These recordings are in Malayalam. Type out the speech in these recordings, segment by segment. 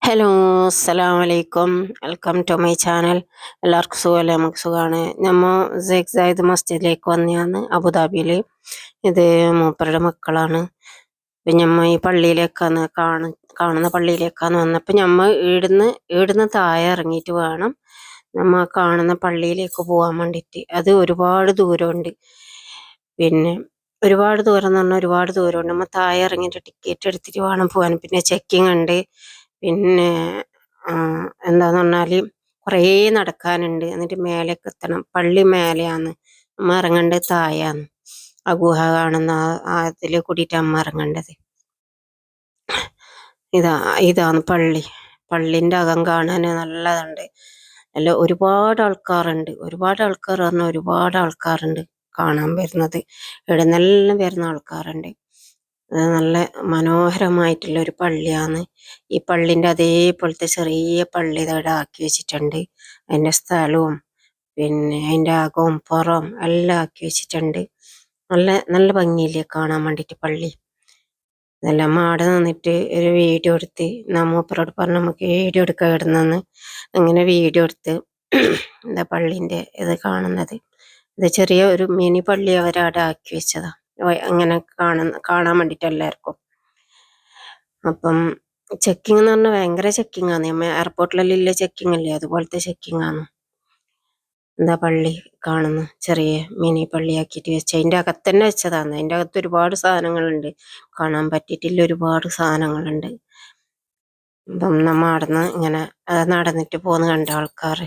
ഹലോ, അസ്സലാമു അലൈക്കും. Welcome to my channel. എല്ലാവർക്കും സുഖമല്ലേ? നമുക്ക് സുഖമാണ്. നമ്മൾ സെയ്ഖ് സായിദ് മസ്ജിദിലേക്ക് വന്നതാണ് അബുദാബിയിൽ. ഇത് മൂപ്പരുടെ മക്കളാണ്. അപ്പം നമ്മൾ ഈ പള്ളിയിലേക്കാണ് കാണുന്ന പള്ളിയിലേക്കാണ് വന്നപ്പോൾ നമ്മൾ ഈടുന്ന് താഴെ ഇറങ്ങിയിട്ട് വേണം നമ്മൾ കാണുന്ന പള്ളിയിലേക്ക് പോകാൻ വേണ്ടിയിട്ട്. അത് ഒരുപാട് ദൂരമുണ്ട്. പിന്നെ ഒരുപാട് ദൂരം എന്ന് പറഞ്ഞാൽ ഒരുപാട് ദൂരമുണ്ട്. നമ്മൾ താഴെ ഇറങ്ങിയിട്ട് ടിക്കറ്റ് എടുത്തിട്ട് വേണം പോകാൻ. പിന്നെ ചെക്കിങ് ഉണ്ട്. പിന്നെ എന്താന്ന് പറഞ്ഞാൽ കുറേ നടക്കാനുണ്ട്. എന്നിട്ട് മേലേക്ക് എത്തണം. പള്ളി മേലെയാണ്, അമ്മ ഇറങ്ങേണ്ടത് താഴെയാണ്. ആ ഗുഹ കാണുന്ന അതിൽ കൂടിയിട്ട് അമ്മ ഇറങ്ങേണ്ടത്. ഇതാണ് പള്ളി. പള്ളിൻ്റെ അകം കാണാൻ നല്ലതുണ്ട്. ഒരുപാട് ആൾക്കാരുണ്ട്. ഒരുപാട് ആൾക്കാർ പറഞ്ഞാൽ ഒരുപാട് ആൾക്കാരുണ്ട് കാണാൻ വരുന്നത്. ഇവിടെ നിന്നെല്ലാം വരുന്ന ആൾക്കാരുണ്ട്. നല്ല മനോഹരമായിട്ടുള്ള ഒരു പള്ളിയാണ്. ഈ പള്ളിൻ്റെ അതേപോലത്തെ ചെറിയ പള്ളി ഇവിടെ ആക്കി വെച്ചിട്ടുണ്ട്. അതിൻ്റെ സ്ഥലവും പിന്നെ അതിൻ്റെ അകവും പുറവും എല്ലാം ആക്കി വെച്ചിട്ടുണ്ട്. നല്ല നല്ല ഭംഗിയില്ലേ കാണാൻ വേണ്ടിയിട്ട് പള്ളി. ഇതെല്ലാം അവിടെ നിന്നിട്ട് ഒരു വീഡിയോ എടുത്ത് മൂപ്പരോട് പറഞ്ഞു നമുക്ക് വീഡിയോ എടുക്കാൻ ഇടുന്നെന്ന്. അങ്ങനെ വീഡിയോ എടുത്ത് എന്താ പള്ളീൻ്റെ ഇത് കാണുന്നത്. ഇത് ചെറിയ ഒരു മിനി പള്ളി അവരവിടെ ആക്കി വെച്ചതാ, അങ്ങനെ കാണാൻ വേണ്ടിയിട്ട് എല്ലാവർക്കും. അപ്പം ചെക്കിങ് എന്ന് പറഞ്ഞാൽ ഭയങ്കര ചെക്കിങ് ആണ്. നമ്മൾ എയർപോർട്ടിലെല്ലാം ഇല്ല ചെക്കിങ് അല്ലേ, അതുപോലത്തെ ചെക്കിങ് ആണ്. എന്താ പള്ളി കാണുന്നു, ചെറിയ മിനി പള്ളിയാക്കിയിട്ട് വെച്ച. അതിൻ്റെ അകത്ത് തന്നെ വെച്ചതാണ്. അതിൻ്റെ അകത്ത് ഒരുപാട് സാധനങ്ങളുണ്ട്, കാണാൻ പറ്റിയിട്ടില്ല, ഒരുപാട് സാധനങ്ങളുണ്ട്. അപ്പം നമ്മൾ അവിടുന്ന് ഇങ്ങനെ നടന്നിട്ട് പോന്ന് കണ്ട ആൾക്കാർ.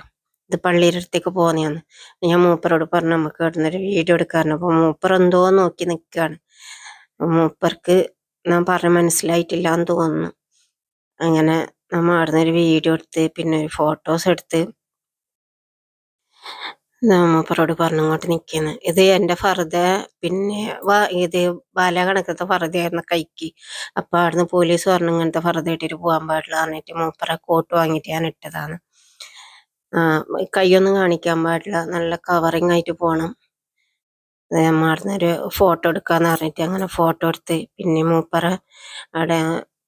ഇത് പള്ളിയുടെ അടുത്തേക്ക് പോന്നെയാണ്. ഞാൻ മൂപ്പരോട് പറഞ്ഞു നമുക്ക് ഇവിടുന്നൊരു വീഡിയോ എടുക്കാറുണ്ട്. അപ്പോൾ മൂപ്പർ എന്തോ നോക്കി നിൽക്കുകയാണ്. മൂപ്പർക്ക് ഞാൻ പറഞ്ഞ മനസ്സിലായിട്ടില്ല എന്ന് തോന്നുന്നു. അങ്ങനെ നമ്മൾ അവിടുന്ന് ഒരു വീഡിയോ എടുത്ത് പിന്നെ ഒരു ഫോട്ടോസ് എടുത്ത് മൂപ്പരോട് പറഞ്ഞു ഇങ്ങോട്ട് നിൽക്കുന്നു. ഇത് എൻ്റെ ഫർദ, പിന്നെ ഇത് ബാല കണക്കത്തെ ഫർദയായിരുന്നു കൈക്ക്. അപ്പം അവിടുന്ന് പോലീസ് പറഞ്ഞു ഇങ്ങനത്തെ ഫർദ ഇട്ടിട്ട് പോകാൻ പാടില്ല എന്നിട്ട് മൂപ്പറ കോട്ട് വാങ്ങിയിട്ട് ഞാൻ ഇട്ടതാണ്. കൈയൊന്നും കാണിക്കാൻ പാടില്ല, നല്ല കവറിങ് ആയിട്ട് പോകണം. നമ്മൾ അവിടുന്നൊരു ഫോട്ടോ എടുക്കാന്ന് പറഞ്ഞിട്ട് അങ്ങനെ ഫോട്ടോ എടുത്ത് പിന്നെ മൂപ്പറ അവിടെ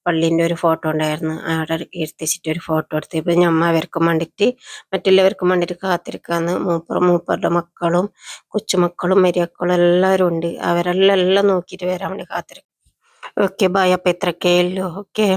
പള്ളീൻ്റെ ഒരു ഫോട്ടോ ഉണ്ടായിരുന്നു, അവിടെ ഇരുത്തിച്ചിട്ട് ഒരു ഫോട്ടോ എടുത്ത്. ഇപ്പം ഞമ്മ അവർക്കും വേണ്ടിയിട്ട് മറ്റുള്ളവർക്കും വേണ്ടിയിട്ട് കാത്തിരിക്കാന്ന്. മൂപ്പറുടെ മക്കളും കൊച്ചുമക്കളും മരിയക്കളും എല്ലാവരും ഉണ്ട്. അവരെല്ലാം നോക്കിയിട്ട് വരാൻ വേണ്ടി കാത്തിരിക്കും. Okay, bye. അപ്പം ഇത്രയൊക്കെ ഉള്ളൂ. ഓക്കെ.